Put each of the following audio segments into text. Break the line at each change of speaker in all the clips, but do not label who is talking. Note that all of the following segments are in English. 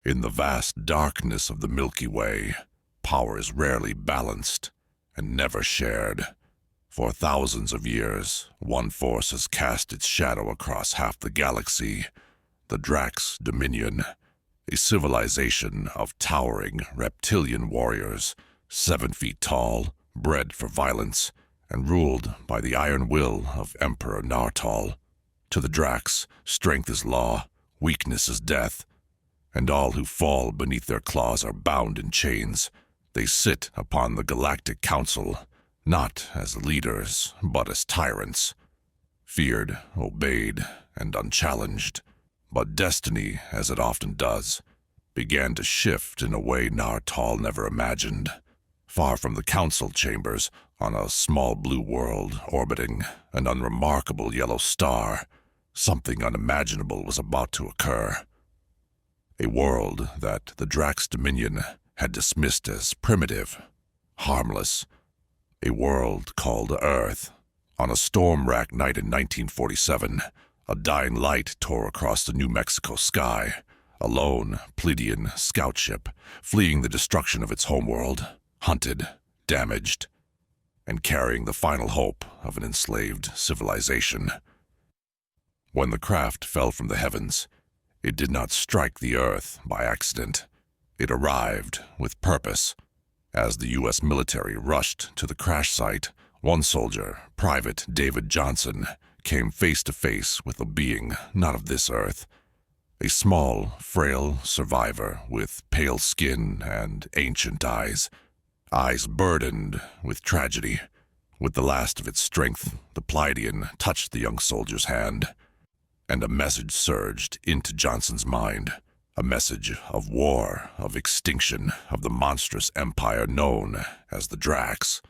In the vast darkness of the Milky Way, power is rarely balanced and never shared. For thousands of years, one force has cast its shadow across half the galaxy, the Drax Dominion, a civilization of towering reptilian warriors, 7 feet tall, bred for violence, and ruled by the iron will of Emperor Nartal. To the Drax, strength is law, weakness is death, and all who fall beneath their claws are bound in chains. They sit upon the Galactic Council, not as leaders, but as tyrants, feared, obeyed, and unchallenged. But destiny, as it often does, began to shift in a way Nartal never imagined. Far from the council chambers, on a small blue world orbiting an unremarkable yellow star, something unimaginable was about to occur. A world that the Drax Dominion had dismissed as primitive, harmless. A world called Earth. On a storm-racked night in 1947, a dying light tore across the New Mexico sky. A lone Pleiadian scout ship, fleeing the destruction of its homeworld, hunted, damaged, and carrying the final hope of an enslaved civilization. When the craft fell from the heavens, it did not strike the Earth by accident. It arrived with purpose. As the U.S. military rushed to the crash site, one soldier, Private David Johnson, came face to face with a being not of this earth. A small, frail survivor with pale skin and ancient eyes burdened with tragedy. With the last of its strength, the Pleiadian touched the young soldier's hand, and a message surged into Johnson's mind. A message of war, of extinction, of the monstrous empire known as the Drax.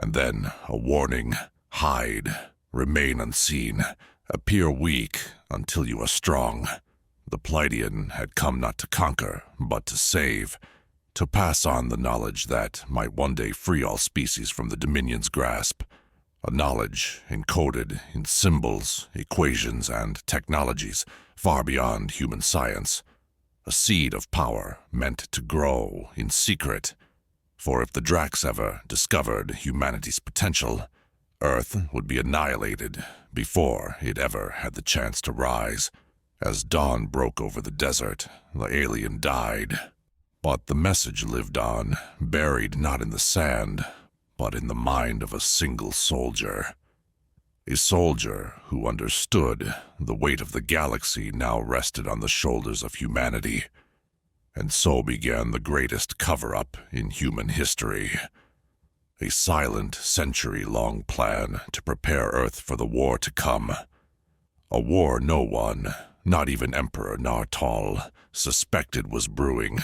And then a warning: hide, remain unseen, appear weak until you are strong. The Pleiadian had come not to conquer, but to save, to pass on the knowledge that might one day free all species from the Dominion's grasp. A knowledge encoded in symbols, equations, and technologies far beyond human science. A seed of power meant to grow in secret. For if the Drax ever discovered humanity's potential, Earth would be annihilated before it ever had the chance to rise. As dawn broke over the desert, the alien died. But the message lived on, buried not in the sand, but in the mind of a single soldier. A soldier who understood the weight of the galaxy now rested on the shoulders of humanity. And so began the greatest cover-up in human history. A silent, century-long plan to prepare Earth for the war to come. A war no one, not even Emperor Nartal, suspected was brewing.